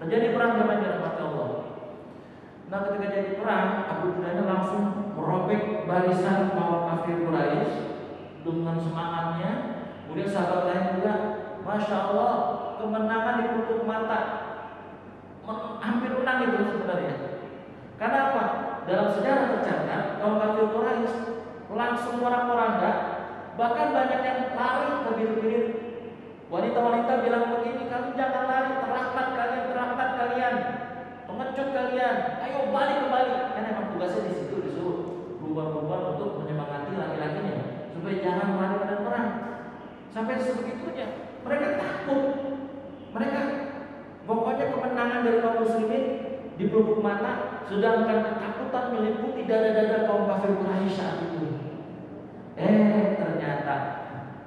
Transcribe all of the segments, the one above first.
Terjadi perang zaman dirahmati Allah. Nah, ketika jadi perang, Abu Duhaina langsung merobek barisan kaum kafir Quraisy dengan semangatnya. Kemudian sahabat lain juga, masya Allah, kemenangan di tutup mata, hampir menang itu sebenarnya. Karena apa? Dalam sejarah tercatat kaum kafir Quraisy langsung porak-poranda, bahkan banyak yang lari terbirit-birit. Wanita-wanita bilang begini, kalian jangan lari, terlambat kalian, pengecut kalian, ayo balik kembali. Karena emang tugasnya di situ disuruh berubah-ubah untuk menyemangati laki-lakinya supaya jangan lari dan perang. Sampai sebegitunya, mereka takut. Mereka pokoknya kemenangan dari kaum muslimin di pelupuk mata, sedangkan ketakutan meliputi dada-dada kaum kafir Quraisy saat itu. Ternyata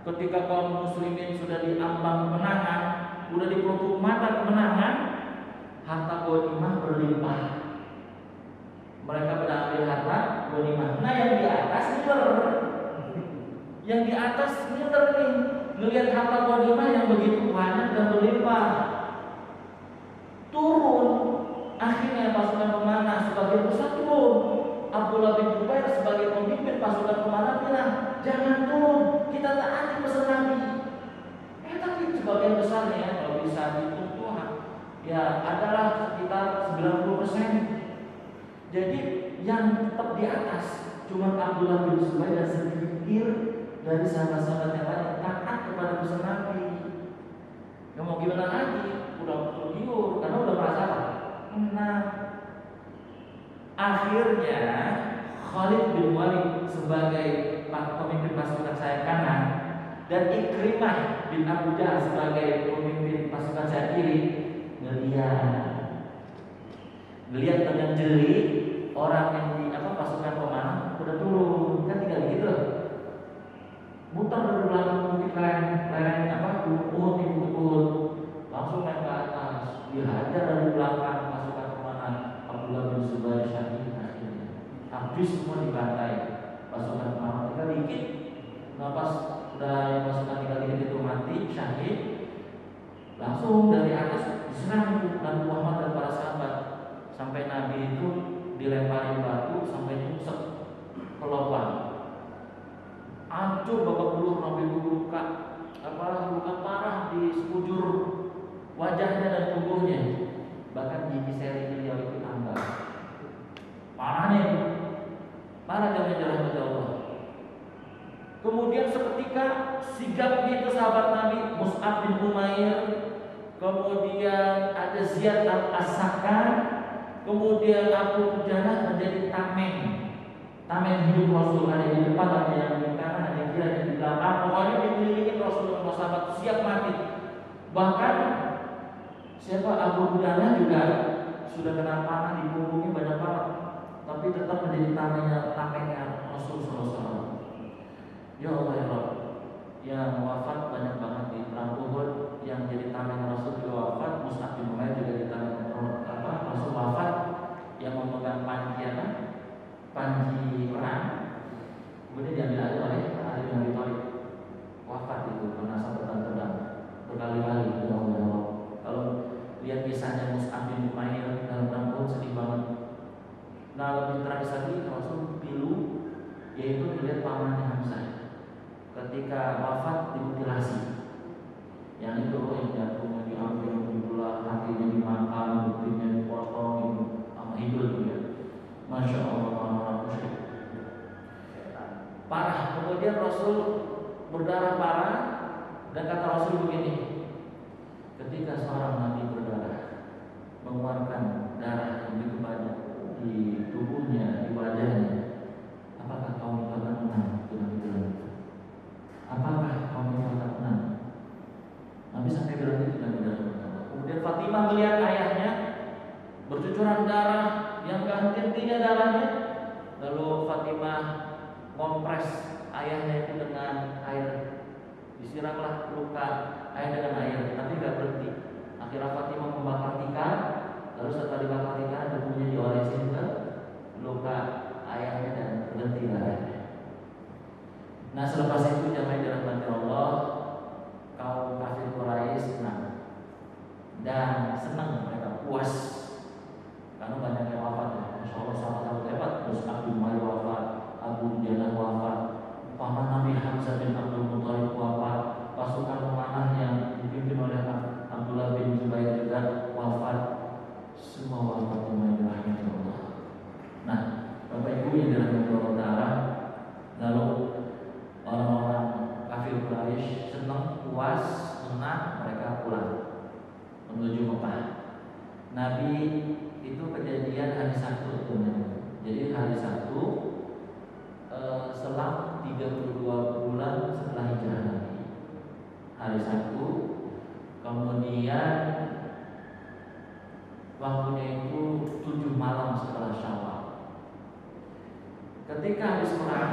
ketika kaum muslimin sudah diambang kemenangan, sudah di pelupuk mata kemenangan, harta ghanimah berlimpah. Mereka mengambil harta ghanimah. Nah, yang di atas miler nih, melihat harta ghanimah yang begitu banyak dan berlimpah. Turun. Akhirnya pasukan pemanah sebagian besar turun. Abdullah bin Jubair sebagai pemimpin pasukan pemanah bilang, jangan turun, kita taati pesan Nabi. Tapi sebagian besarnya kalau bisa dihitung Tuhan, ya adalah sekitar 90%. Jadi yang tetap di atas cuma Abdullah bin Zubair dan sedikit dari sahabat-sahabat yang lain taat kepada pesan Nabi. Yang mau gimana lagi? Udah tergiur karena udah merasa menang. Akhirnya Khalid bin Walid sebagai pemimpin pasukan sayap kanan dan Ikrimah bin Abu Jahal sebagai pemimpin pasukan sayap kiri ngelihat dengan jeli orang yang di pasukan pemanah udah turun, kan tinggal gitu loh. Muter dari belakang bukit lereng Uhud, langsung naik ke atas, dihajar dari belakang pasukan pemanah. Abdullah bin Zubair syahid akhirnya. Habis semua dibantai pasukan pemanah, tinggal dikit. Pas udah pasukan tinggal dikit itu mati syahid, langsung dari atas diserang Nabi Muhammad dan para sahabat sampai Nabi itu dilemparin batu sampai nyungsep ke lubang. Hancur babak belur, Nabi luka parah di sekujur wajahnya dan tubuhnya. Bahkan gigi seri beliau itu tambah. Parahnya, parah jalan dirahmati Allah. Kemudian seketika sigapnya itu sahabat Nabi Mus'ab bin Umair, kemudian ada Ziyad al-Asakan, kemudian Abu Duhaina menjadi tameng hidup Rasul, ada di depan, ada yang di kanan, ada yang kiri, ada di belakang. Pokoknya dikelilingi Rasulullah sahabat siap mati. Bahkan siapa Abu Duhaina juga sudah kena panah di punggungnya banyak banget, tapi tetap menjadi tamengnya Rasulullah. Ya Allah ya Rabb, yang wafat banyak banget di perang Uhud, yang jadi tameng Rasul juga wafat. Mus'ab bin Umair juga di tameng Rasul wafat, yang memegang panji perang, kemudian diambil alih oleh Ali bin Abi Thalib, wafat itu karena sabetan pedang berkali-kali. Ya Allah ya Rabb, kalau lihat kisahnya Mus'ab bin Umair dalam perang Uhud sedih banget. Nah, lebih tragis lagi Rasul pilu, yaitu melihat pamannya Hamzah ketika wafat dimutilasi. Yang itu yang jantungnya diambil, dibelah, hatinya dimakan, butinya dipotong, sama hidul ya. Masya Allah, parah. Kemudian Rasul berdarah parah, dan kata Rasul begini, ketika seorang Nabi berdarah, mengeluarkan darah yang begitu banyak di tubuhnya, di wajahnya, apakah kaum itu akan menang? Apakah kaum itu akan menang? Nabi sampai bilang itu dan tidak. Kemudian Fatimah melihat ayahnya bercucuran darah yang gak henti-hentinya darahnya. Lalu Fatimah kompres ayahnya itu dengan air, disiramlah luka ayah dengan air, tapi gak berhenti. Akhirnya Fatimah membakar tikar, lalu setelah dibakar tikar, debunya diolesin ke luka ayahnya dan berhenti darahnya. Nah, selepas itu jamaah dirahmati Allah, kaum kafir Quraisy senang dan senang mereka menang, mereka pulang menuju Mekah. Nabi itu kejadian hari Sabtu teman-teman. Jadi hari Sabtu selang 32 bulan setelah hijrah Nabi. Hari Sabtu, kemudian waktunya itu 7 malam setelah Syawal. Ketika habis perang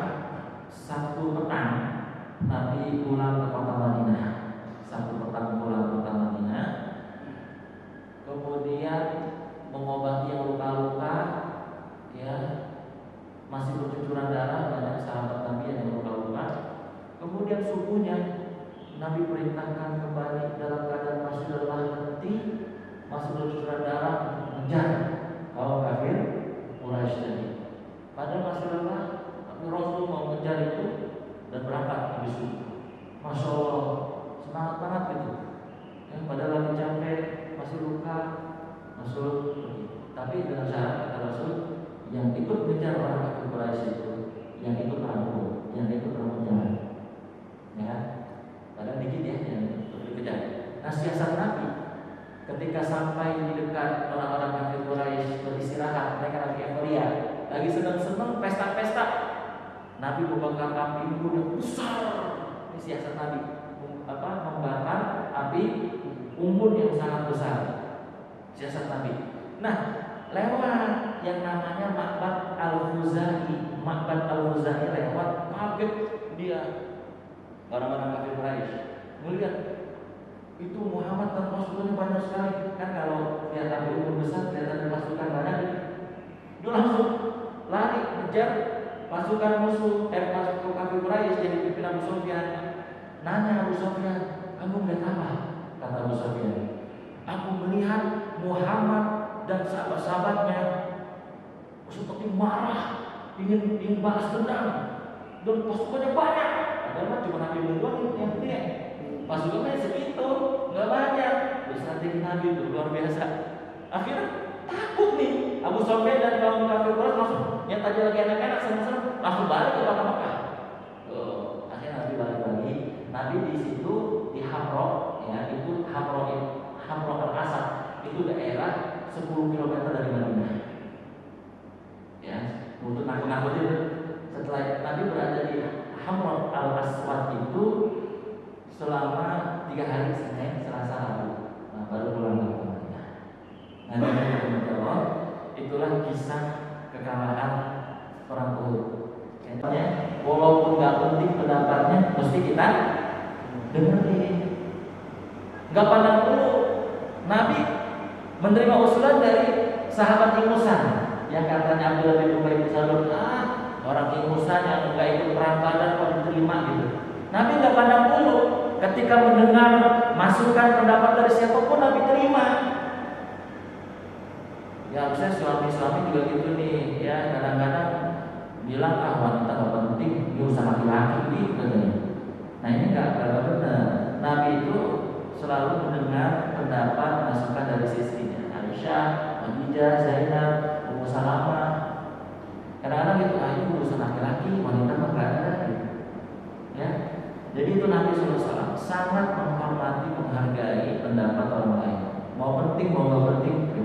Sabtu petang, Nabi pulang ke kota Madinah. Sabtu petang pulang ke kota Madinah. Kemudian mengobati yang luka-luka, ya, masih bercucuran darah, banyak sahabat Nabi yang luka-luka. Kemudian subuhnya Nabi perintahkan kembali dalam keadaan masih lelah letih, masih bercucuran darah, mengejar kaum kafir Quraisy tadi. Padahal masih lelah, tapi Rasul mau mengejar itu dan berangkat habis subuh. Masya Allah, semangat banget gitu. Ya, padahal lagi capek, masih luka, Rasul pergi. Tapi dengan syarat kata Rasul, yang ikut mengejar orang kafir Quraisy itu, yang ikut rangkul, yang ikut rangkul, ya. Padahal dikit ya yang dikejar. Nah, siasat Nabi ketika sampai di dekat orang-orang kafir Quraisy beristirahat, mereka lagi euforia, lagi senang-senang pesta-pesta. Nabi membakar api unggun yang besar. Ini siasat Nabi, membakar api unggun yang sangat besar. Siasat Nabi. Nah, lewat yang namanya Ma'bad Al-Khuzai. Ma'bad Al-Khuzai lewat, kaget dia. Orang-orang kafir Quraisy melihat itu Muhammad dan pasukannya banyak sekali. Kan kalau lihat api unggun besar, kelihatan pasukan banyak. Dia langsung lari mengejar pasukan musuh, pasukan kafir Quraisy yang dipimpin Abu Sufyan. Nanya Abu Sufyan, kamu melihat apa? Kata Abu Sufyan, aku melihat Muhammad dan sahabat-sahabatnya seperti marah, ingin balas dendam, dan pasukannya banyak. Padahal cuma Nabi doang yang punya. Pasukannya segitu, nggak banyak. Strategi Nabi itu luar biasa. Akhirnya takut nih Abu Sufyan dan kaum kafir Quraisy langsung, yang tadi lagi enak-enak senang-senang, langsung balik ke kota Mekah. Akhirnya Nabi balik lagi. Nabi di situ di Hamro, ya, itu Hamro al-Asad, itu daerah 10 km dari Madinah. Ya, untuk nakut-nakut itu. Setelah Nabi berada di Hamro al-Aswad itu selama 3 hari, Senin, Selasa, Rabu. Nah, baru pulang ke Madinah. Nah, itulah kisah kekalahan perang Uhud. Contohnya, walaupun nggak penting pendapatnya, mesti kita dengerin. Nggak pandang dulu. Nabi menerima usulan dari sahabat ingusan yang katanya Abdullah bin Ubay bin Salul, orang ingusan yang nggak ikut perang Badar kok diterima gitu. Nabi nggak pandang dulu. Ketika mendengar masukan pendapat dari siapapun, Nabi terima. Ya, harusnya suami-suami juga gitu nih, ya, kadang-kadang bilang wanita nggak penting, ini urusan laki-laki gitu. Nah, ini nggak benar. Nabi itu selalu mendengar pendapat masukan dari istrinya, Aisyah, Khadijah, Zainab, Ummu Salamah. Kadang-kadang gitu, ini urusan laki-laki, wanita mah nggak ada gitu. Ya, jadi itu Nabi SAW sangat menghormati, menghargai pendapat orang lain. Mau penting, mau nggak penting, gitu.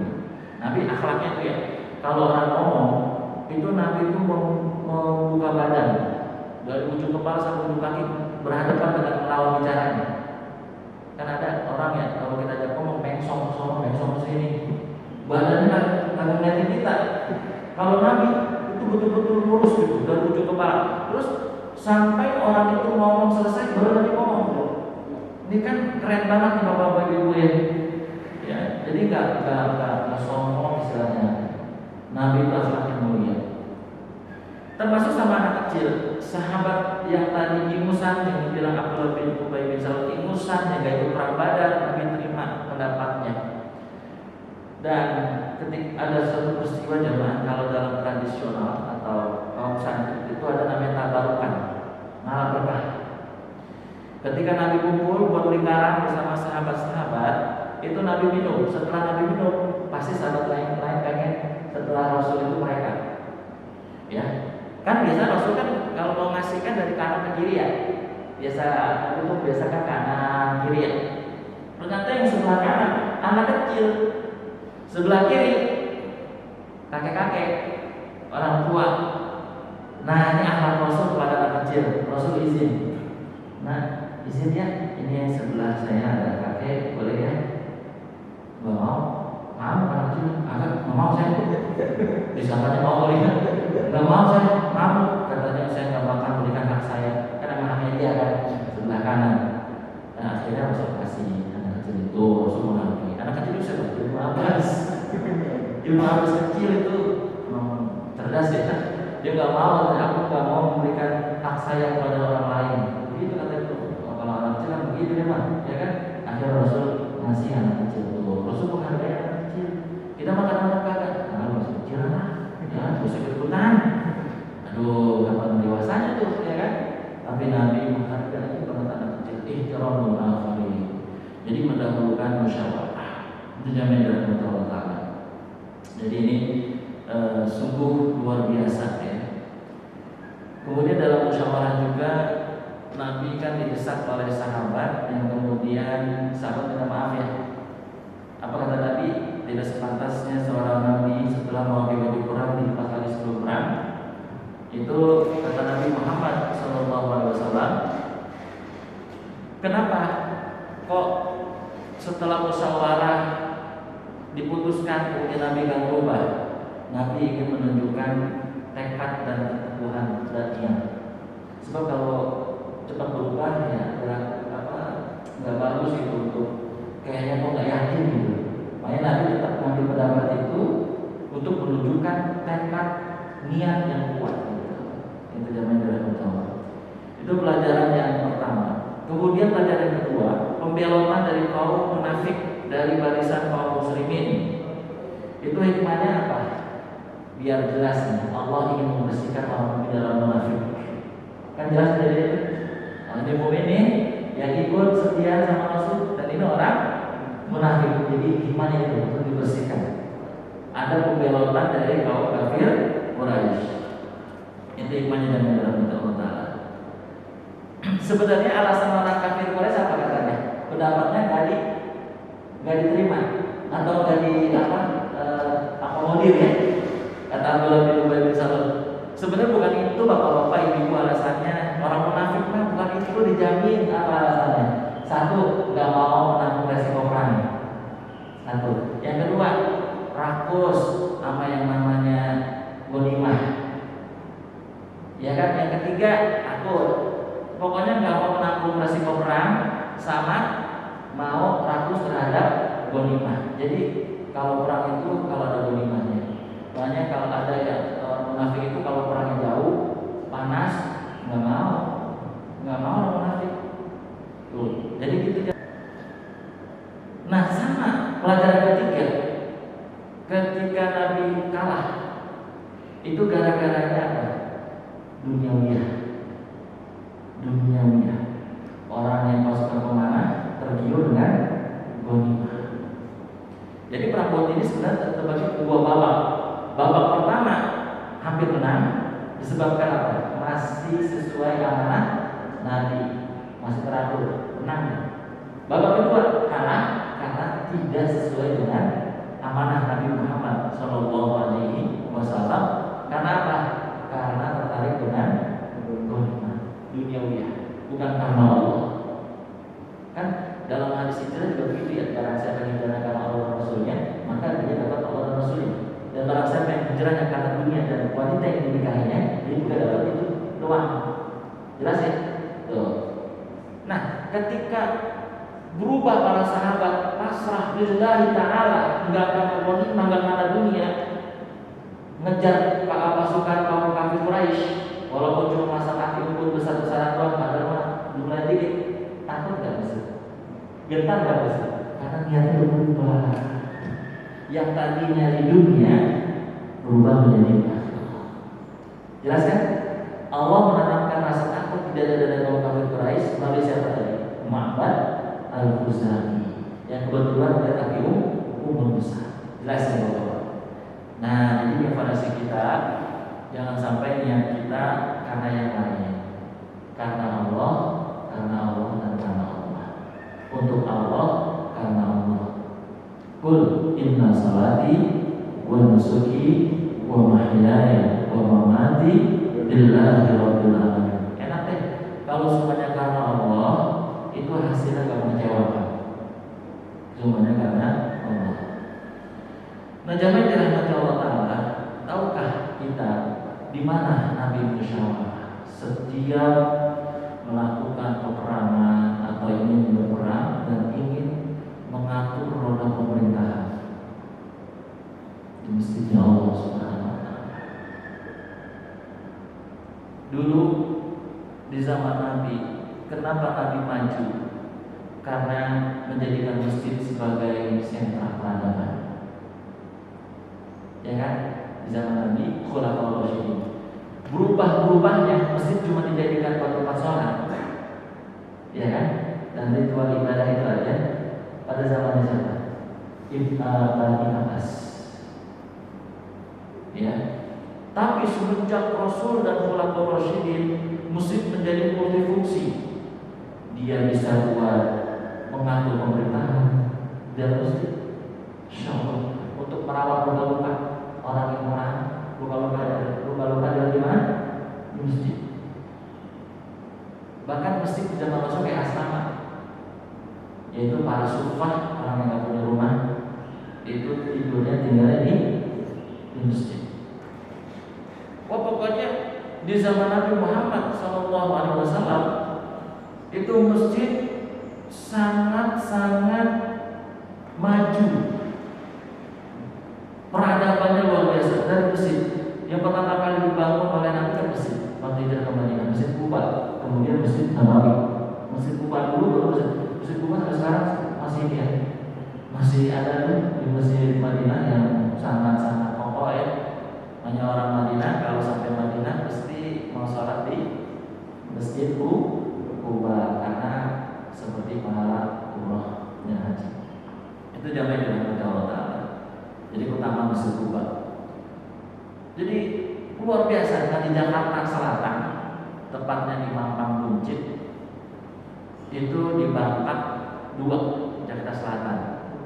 Nabi akhlaknya itu ya, kalau orang ngomong itu Nabi itu membuka badan dari ujung kepala sampai ujung kaki berhadapan dengan lawan bicaranya. Kan ada orang ya, kalau kita ajak ngomong mengsong sini, badannya nggak ngeliatin kita. Kalau Nabi itu betul-betul lurus gitu dari ujung kepala, terus sampai orang itu ngomong selesai baru Nabi ngomong. Ini kan keren banget nih bapak-bapak ibu ya. Ya, jadi nggak sombong istilahnya. Nabi itu akhlaknya mulia. Termasuk sama anak kecil, sahabat yang tadi ingusan yang dibilang Abdullah bin Ubay bin Salul ingusan yang gak ikut perang Badar, Nabi terima pendapatnya. Dan ketika ada satu peristiwa jemaah, kalau dalam tradisional atau kaum santri itu ada namanya tabarukan, malam berkah. Ketika Nabi kumpul buat lingkaran bersama sahabat-sahabat, itu Nabi minum. Setelah Nabi minum, pasti sahabat lain pengen setelah Rasul itu mereka. Ya, kan biasa Rasul kan kalau mau ngasih kan dari kanan ke kiri ya. biasa untuk biasakan kanan kiri ya. Ternyata yang sebelah kanan anak kecil, sebelah kiri kakek-kakek, orang tua. Nah ini akhlak Rasul kepada anak kecil. Rasul izin. Nah izin ya, ini yang sebelah saya ada kakek, boleh ya? Gak mau, anak kecil, agak nggak mau saya. Disangkanya mau boleh ya? Nggak mau saya, mau. Katanya saya nggak bakal berikan hak saya, karena anaknya dia kan sebelah kanan. Nah akhirnya Rasul kasih anak kecil itu. Rasul mengerti. Anak kecil itu siapa? Ibnu Abbas. Ibnu Abbas kecil itu cerdas ya. Dia nggak mau, aku nggak mau memberikan hak saya kepada orang lain. Begitu kata itu. Kalau anak kecil kan begitu memang, ya kan? Akhirnya Rasul ngasih anak kecil itu. Rasul menghargai anak kecil. Kita makan anak kagak? Nah, masih kecil lah. Ya, terus ikut-ikutan. Aduh, kapan dewasanya tuh, ya kan? Tapi Nabi menghargai banget anak kecil. Ihtiramul akhirin. Jadi mendahulukan musyawarah. Itu jamin dari Allah Ta'ala. Jadi ini sungguh luar biasa ya. Kemudian dalam musyawarah juga Nabi kan didesak oleh sahabat yang kemudian sahabat minta maaf ya. Apa kata Nabi? Tidak sepantasnya seorang Nabi setelah memakai baju perang dilepas lagi sebelum perang. Itu kata Nabi Muhammad SAW. Kenapa? Kok setelah musyawarah diputuskan kemudian Nabi akan berubah? Nabi ingin menunjukkan tekad dan keteguhan dan sebab kalau cepat berubah ya nggak bagus gitu, untuk kayaknya kok nggak yakin gitu. Makanya Nabi tetap mengambil pendapat itu untuk menunjukkan tekad niat yang kuat gitu. Itu zaman dari Allah. Itu pelajaran yang pertama. Kemudian pelajaran kedua, pembelotan dari kaum munafik dari barisan kaum muslimin. Itu hikmahnya apa? Biar jelas nih, Allah ingin membersihkan orang dari orang munafik. Kan jelas dari itu. Orang mukmin ini yang ikut setia sama Rasul dan ini orang munafik. Jadi hikmahnya itu untuk dibersihkan. Ada pembelotan dari kaum kafir Quraisy. Itu hikmahnya dan dalam Allah Ta'ala. Sebenarnya alasan orang kafir Quraisy apa katanya? Pendapatnya nggak diterima atau nggak akomodir ya. Kata Abdullah bin Ubay bin Salul. Sebenarnya bukan itu bapak-bapak ibu alasannya. Orang munafik mah bukan itu, dijamin apa alasannya? Satu, nggak mau menanggung resiko perang. Satu. Yang kedua, rakus sama yang namanya ghanimah. Ya kan? Yang ketiga, takut. Pokoknya nggak mau menanggung resiko perang sama mau rakus terhadap ghanimah. Jadi kalau perang itu kalau ada ghanimahnya. Makanya kalau ada yang munafik itu kalau perangnya jauh, panas, nggak mau orang munafik. Tuh, jadi gitu. Nah sama pelajaran ketiga, ketika Nabi kalah, itu gara-garanya apa? Duniawiyah. Orang yang pasukan pemanah tergiur dengan ghanimah. Jadi perang Uhud ini sebenarnya terbagi dua babak. Babak pertama hampir menang disebabkan apa? Masih sesuai amanah Nabi, masih teratur, menang. Babak kedua kalah karena tidak sesuai dengan amanah Nabi Muhammad SAW. Karena apa? Karena tertarik dengan duniawiyah, bukan karena Allah. Kan dalam hadis hijrah juga begitu ya. Barang siapa yang hijrah karena Allah dan Rasulnya, maka dia dapat Allah dan Rasulnya. Dan barang siapa yang hijrahnya karena dunia dan wanita yang dinikahinya, dia juga dapat itu doang. Jelas ya? Tuh. Nah, ketika berubah para sahabat pasrah lillahi ta'ala, enggak karena wanita, enggak karena dunia, ngejar pasukan kaum kafir Quraisy, walaupun cuma masa kaki unggul besar-besaran doang, padahal mulai dikit, takut nggak bisa? Gentar nggak bisa? Karena niatnya berubah. Yang tadinya di dunia berubah menjadi takut. Jelas kan? Allah menanamkan rasa takut tidak ada dari kaum kafir Quraisy melalui siapa tadi? Ma'bad al-Khuzai yang kebetulan dia kaki umur besar. Jelas ya Bapak? Nah, jadi preparasi kita jangan sampai niat kita karena yang lain, karena Allah, karena Allah dan karena Allah, untuk Allah karena Allah. Qul inna salati wa nusuki wa mahyaya wa mamati lillahi rabbil alamin. Enak deh kalau semuanya karena Allah, itu hasilnya gak mengecewakan. Semuanya karena Allah. Nah, jamaah dirahmati Allah Ta'ala, tahukah kita di mana Nabi musyawarah setiap melakukan peperangan atau ingin berperang dan ingin mengatur roda pemerintahan di masjidnya Allah Subhanahu wa Ta'ala. Dulu di zaman Nabi, kenapa Nabi maju? Karena menjadikan masjid sebagai sentra peradaban. Ya kan? Di zaman Nabi, Khulafaur Rasyidin. Berubah-berubahnya masjid cuma dijadikan buat tempat sholat. Ya kan? Dan ritual ibadah itu aja pada zaman siapa? Bani Abbas. Ya. Tapi semenjak Rasul dan Khulafaur Rasyidin, masjid menjadi multifungsi. Dia bisa buat mengatur pemerintahan dan masjid, insya Allah, untuk merawat luka-luka orang yang perang, luka-luka dari mana? Di masjid. Bahkan masjid di zaman Rasul kayak asrama, yaitu para sufah, orang yang nggak punya rumah, itu tidurnya tinggalnya di masjid. Wah, pokoknya di zaman Nabi Muhammad SAW itu masjid sangat-sangat maju, peradabannya luar biasa. Dari masjid yang pertama kali dibangun oleh Nabi kan masjid waktu hijrah ke Madinah, Masjid Quba, kemudian Masjid Nabawi. Masjid Quba dulu baru Masjid Quba sampai sekarang masih ya, masih ada tuh di Masjid Madinah yang sangat-sangat kokoh ya. Hanya orang Madinah kalau sampai Madinah pasti mau sholat di Masjid Quba karena seperti pahala umroh dan haji. Itu jamaah dirahmati Allah Ta'ala. Jadi utama Masjid Quba. Jadi luar biasa. Nah, di Jakarta Selatan, tepatnya di Mampang Buncit, itu di Bangkat 2 Jakarta Selatan,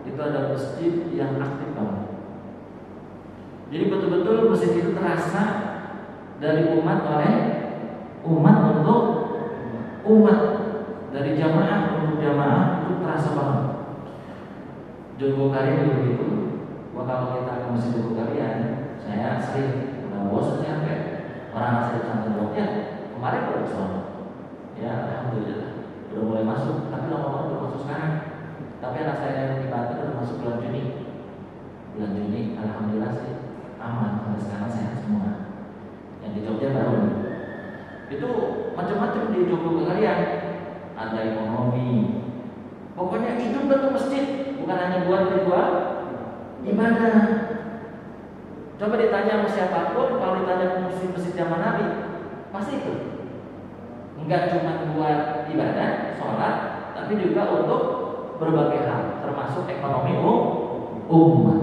itu ada masjid yang aktif banget. Jadi betul-betul masjid itu terasa dari umat oleh umat untuk umat, dari jamaah untuk jamaah, itu terasa banget. Jogokarian juga begitu. Wah, kalau kita ke Masjid Jogokarian, saya sering udah bosan sampai orang asli pesantren Jogja kemarin baru sholat. Ya, alhamdulillah udah mulai masuk, tapi lama-lama udah masuk sekarang. Tapi anak saya yang di Banten udah masuk bulan Juni. Bulan Juni, alhamdulillah sih aman, sampai sekarang sehat semua. Yang di Jogja baru nih. Itu macam-macam di Jogokarian. Ada ekonomi. Pokoknya itu bentuk masjid, bukan hanya buat ritual ibadah. Coba ditanya sama siapapun, kalau ditanya masjid zaman Nabi, pasti itu. Enggak cuma buat ibadah, sholat, tapi juga untuk berbagai hal, termasuk ekonomi umat.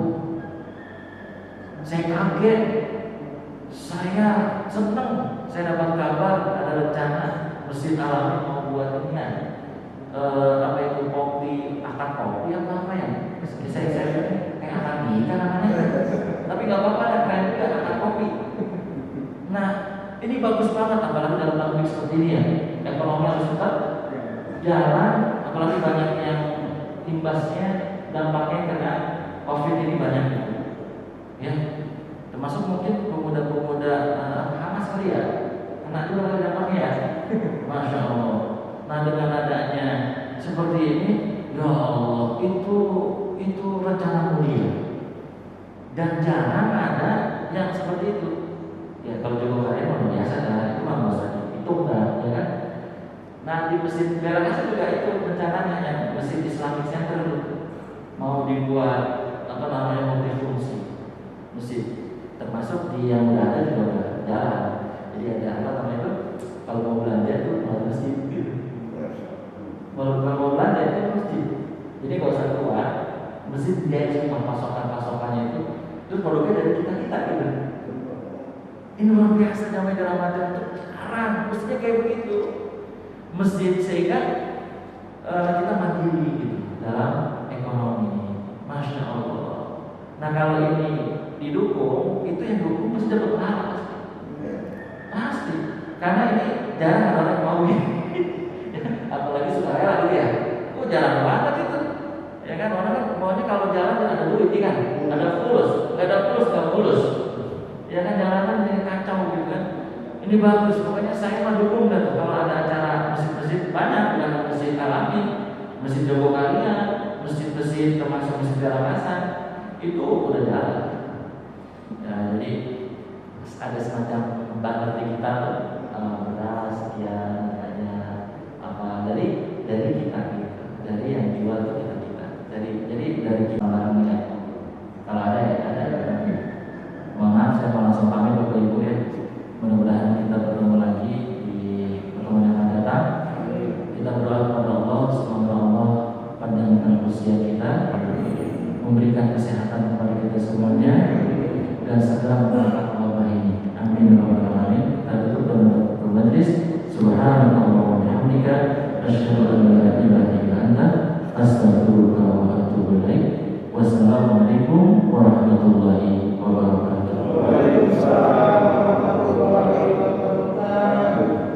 Saya kaget, saya senang, saya dapat kabar ada rencana Masjid Al-Amin mau buat ini apa itu kopi, akad kopi apa ya? Saya kayak akad nikah namanya. Tapi nggak apa-apa, ada keren juga akad kopi. Nah, ini bagus banget, apalagi dalam pandemi seperti ini ya. Ekonomi harus tetap jalan, apalagi banyak yang imbasnya, dampaknya karena COVID ini banyak. Ya, termasuk mungkin pemuda-pemuda Hamas kali ya, kena juga dampaknya ya. Masya Allah. Nah, dengan adanya seperti ini, ya Allah, itu rencana mulia. Dan jarang ada yang seperti itu. Ya, kalau Jogokarian luar biasa kan, itu mah nggak usah dihitung kan, ya kan? Nah, di Masjid Belakasa juga itu rencananya yang Masjid Islamic Center mau dibuat apa namanya multifungsi masjid, termasuk di yang udah ada juga udah jalan. Jadi ada apa namanya itu, kalau mau belanja itu mau masjid gitu. Kalau mau belanja itu masjid. Jadi kalau usah keluar, masjid dia cuma pasokannya itu produknya dari kita gitu. Ini luar biasa, namanya dalam hati untuk sekarang mestinya kayak begitu. masjid sehingga kita mandiri gitu dalam ekonomi. Masya Allah. Nah kalau ini didukung, itu yang dukung mesti dapat pahala pasti. Karena ini jarang ada orang mau ini. Apalagi sukarela gitu ya. Oh jarang banget itu. Ya kan orang kan maunya kalau jalan ada duit kan, ada fulus, nggak ada fulus nggak fulus. Ya kan jalanan yang kacau gitu kan. Ini bagus, pokoknya saya mah dukung kan. Kalau ada acara masjid-masjid banyak, bukan masjid alami, masjid Jogokarya, masjid-masjid termasuk masjid Garakasan, itu udah jalan. Ya, jadi ada semacam banner digital, beras, sekian, hanya apa dari kita gitu, dari yang jual itu kita, jadi dari kita barangnya. Kalau ada ya ada. Mohon maaf saya mau langsung pamit Bapak Ibu ya.